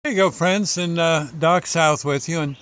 There you go, friends, and Doc South with you. And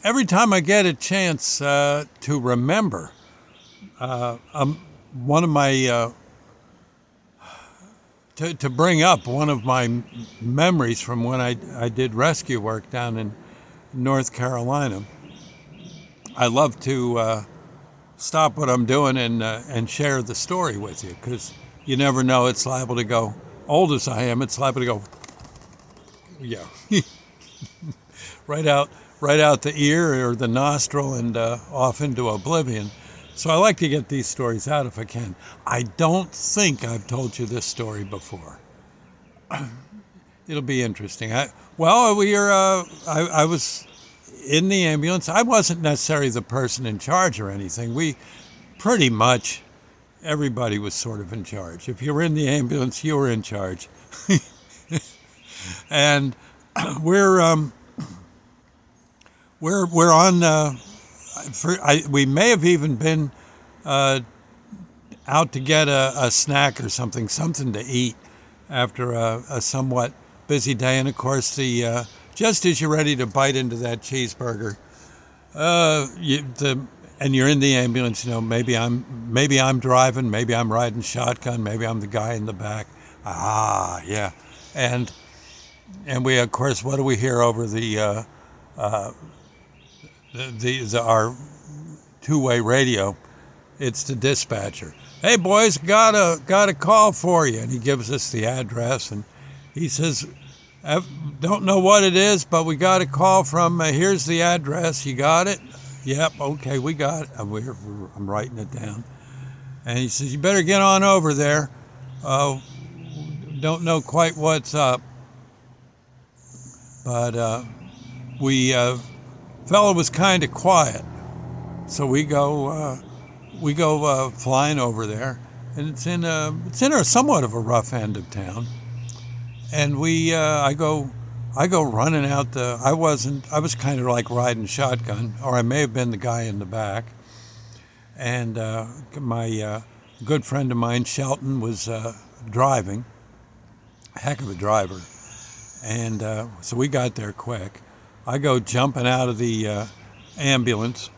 every time I get a chance to remember one of my, to bring up one of my memories from when I did rescue work down in North Carolina, I love to stop what I'm doing and share the story with you because you never know. It's liable to go, old as I am, it's liable to go, yeah. right out right out the ear or the nostril and off into oblivion. So I like to get these stories out if I can. I don't think I've told you this story before. It'll be interesting. I was in the ambulance. I wasn't necessarily the person in charge or anything. We pretty much everybody was sort of in charge. If you were in the ambulance, you were in charge. And we're we're on. We may have even been out to get a snack or something to eat after a somewhat busy day. And of course, the just as you're ready to bite into that cheeseburger, and you're in the ambulance. You know, maybe I'm driving, maybe I'm riding shotgun, maybe I'm the guy in the back. Ah, yeah, and we of course, what do we hear over our two-way radio? It's the dispatcher. Hey boys, got a call for you, and he gives us the address, and he says, don't know what it is, but we got a call from. Here's the address. You got it? Yep. Okay, we got it. I'm writing it down, and he says, you better get on over there. Don't know quite what's up, but we fellow was kind of quiet, so we go flying over there, and it's in a somewhat of a rough end of town, and I go running out I was kind of like riding shotgun, or I may have been the guy in the back, and my good friend of mine, Shelton, was driving, a heck of a driver, and so we got there quick. I go jumping out of the ambulance,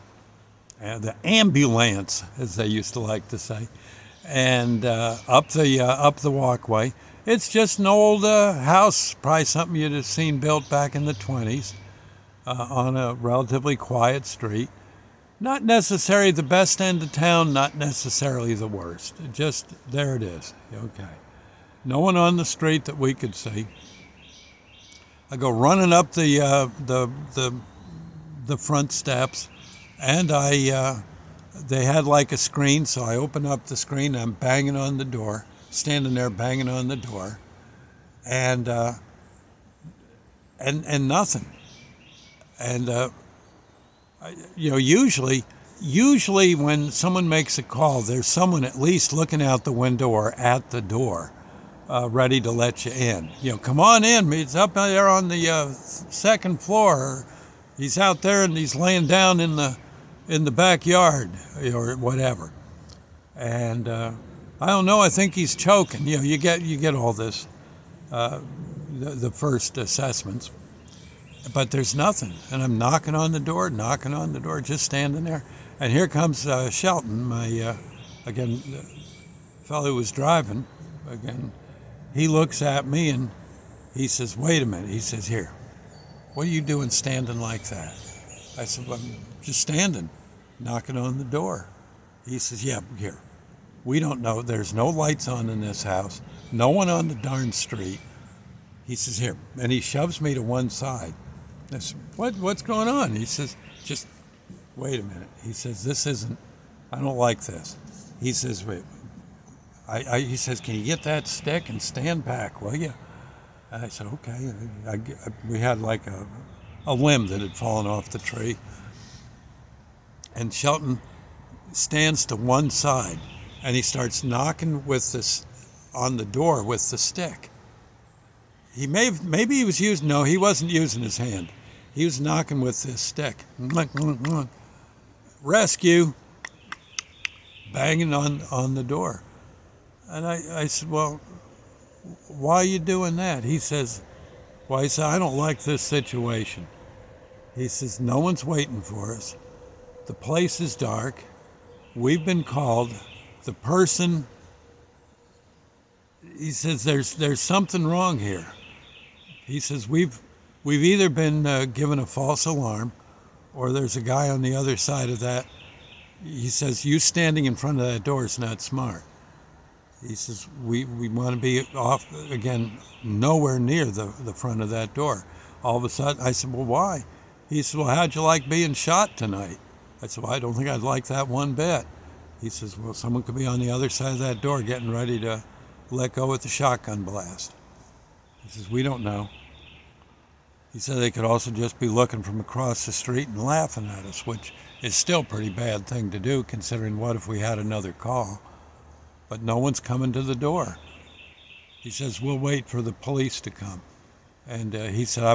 the ambulance, as they used to like to say, and up the walkway. It's just an old house, probably something you'd have seen built back in the 20s, on a relatively quiet street. Not necessarily the best end of town, not necessarily the worst. Just there it is. Okay. No one on the street that we could see. I go running up the front steps, and they had like a screen, so I open up the screen. I'm banging on the door, standing there banging on the door, and nothing. And usually when someone makes a call, there's someone at least looking out the window or at the door. Ready to let you in. Come on in. He's up there on the second floor. He's out there and he's laying down in the backyard or whatever. And I don't know. I think he's choking. You get all this, the first assessments, but there's nothing. And I'm knocking on the door, just standing there. And here comes Shelton, my again, the fellow who was driving again. He looks at me and he says, wait a minute. He says, here, what are you doing standing like that? I said, well, I'm just standing, knocking on the door. He says, yeah, here. We don't know. There's no lights on in this house. No one on the darn street. He says, here. And he shoves me to one side. I said, what's going on? He says, just wait a minute. He says, I don't like this. He says, wait. He says, can you get that stick and stand back, will you? And I said, okay. We had like a limb that had fallen off the tree. And Shelton stands to one side, and he starts knocking on the door with the stick. Maybe he was using, no, he wasn't using his hand. He was knocking with this stick. Rescue! Banging on the door. And I said, well, why are you doing that? He says, Well, he said, I don't like this situation. He says, no one's waiting for us. The place is dark. We've been called. The person, he says, there's something wrong here. He says, we've either been given a false alarm, or there's a guy on the other side of that. He says, you standing in front of that door is not smart. He says, we want to be off, again, nowhere near the front of that door. All of a sudden, I said, well, why? He said, well, how'd you like being shot tonight? I said, well, I don't think I'd like that one bit. He says, well, someone could be on the other side of that door getting ready to let go with the shotgun blast. He says, we don't know. He said they could also just be looking from across the street and laughing at us, which is still a pretty bad thing to do, considering what if we had another call. But no one's coming to the door. He says, we'll wait for the police to come. And he said, I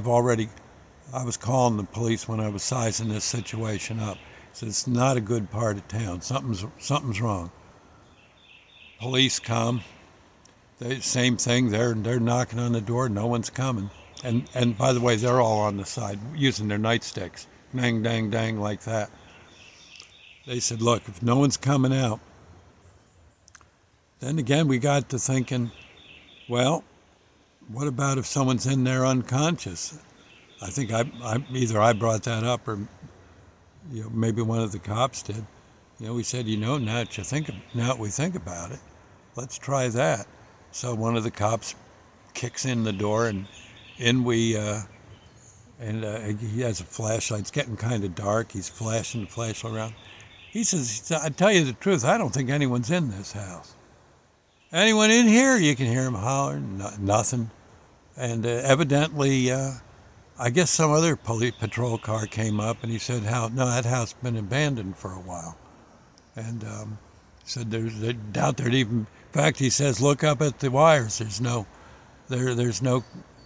was calling the police when I was sizing this situation up. He said, it's not a good part of town. Something's wrong. Police come. Same thing. They're knocking on the door. No one's coming. And by the way, they're all on the side using their nightsticks. Dang, dang, dang, like that. They said, look, if no one's coming out, then again we got to thinking, well, what about if someone's in there unconscious? I think either I brought that up or maybe one of the cops did. We said, now that we think about it, let's try that. So one of the cops kicks in the door, and in he has a flashlight. It's getting kind of dark. He's flashing the flashlight around. He says, I tell you the truth, I don't think anyone's in this house. Anyone in here? You can hear him hollering. Nothing. And evidently, I guess some other police patrol car came up, and he said, no, that house has been abandoned for a while. And said they doubt there'd even, in fact, he says, look up at the wires. There's no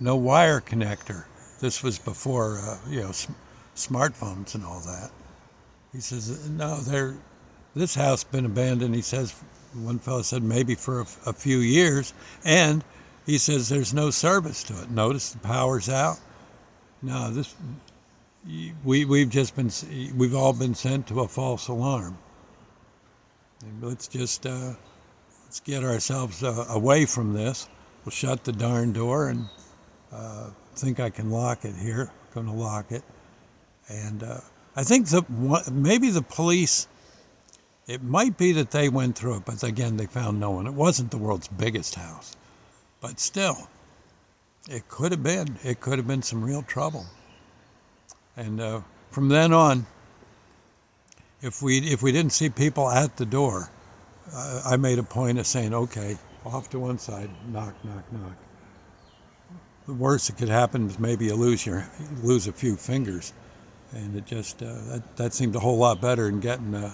wire connector. This was before, smartphones and all that. He says, no, this house has been abandoned. He says, one fellow said maybe for a few years. And he says there's no service to it. Notice the power's out. No, we've all been sent to a false alarm. And let's get ourselves away from this. We'll shut the darn door and think I can lock it here. Going to lock it. And I think maybe the police, it might be that they went through it, but again, they found no one. It wasn't the world's biggest house. But still, it could have been some real trouble. And from then on, if we didn't see people at the door, I made a point of saying, okay, off to one side, knock, knock, knock. The worst that could happen is maybe you lose a few fingers, and it just that seemed a whole lot better than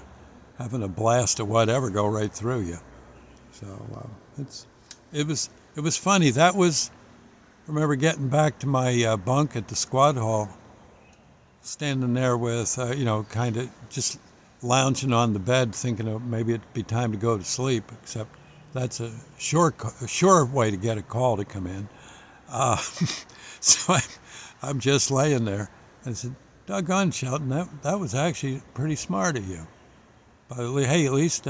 having a blast of whatever go right through you. So it was funny. That was, I remember getting back to my bunk at the squad hall, standing there with kind of just lounging on the bed, thinking maybe it'd be time to go to sleep. Except that's a sure way to get a call to come in. So I'm just laying there. I said, doggone, Shelton, that was actually pretty smart of you. But hey, at least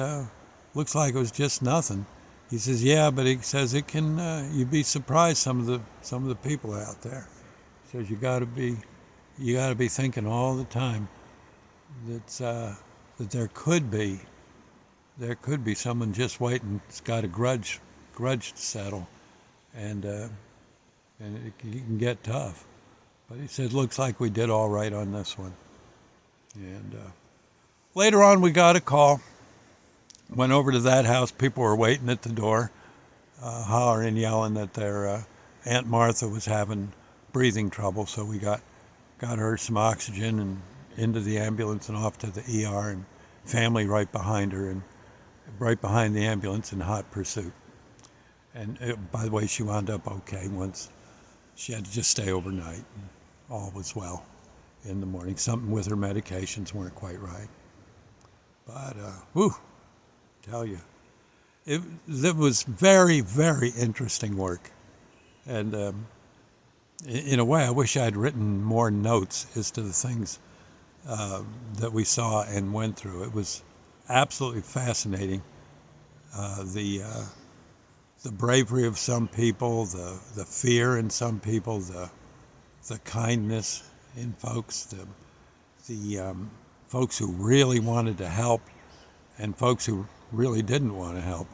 looks like it was just nothing. He says, yeah, but he says it can. You'd be surprised some of the people out there. He says you got to be thinking all the time that there could be someone just waiting. It's got a grudge to settle, and it can get tough. But he said, looks like we did all right on this one. And later on, we got a call. Went over to that house. People were waiting at the door, hollering, yelling that their Aunt Martha was having breathing trouble. So we got her some oxygen and into the ambulance and off to the ER, and family right behind her and right behind the ambulance in hot pursuit. And by the way, she wound up okay once. She had to just stay overnight, and all was well in the morning. Something with her medications weren't quite right. But, tell you, it was very, very interesting work. And in a way, I wish I'd written more notes as to the things that we saw and went through. It was absolutely fascinating. The bravery of some people, the fear in some people, the kindness in folks, the folks who really wanted to help, and folks who really didn't want to help.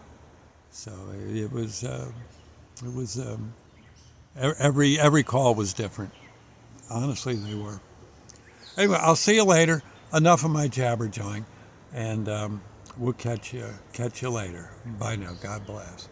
So every call was different. Honestly, they were. Anyway, I'll see you later. Enough of my jabber jawing, and we'll catch you later. Bye now. God bless.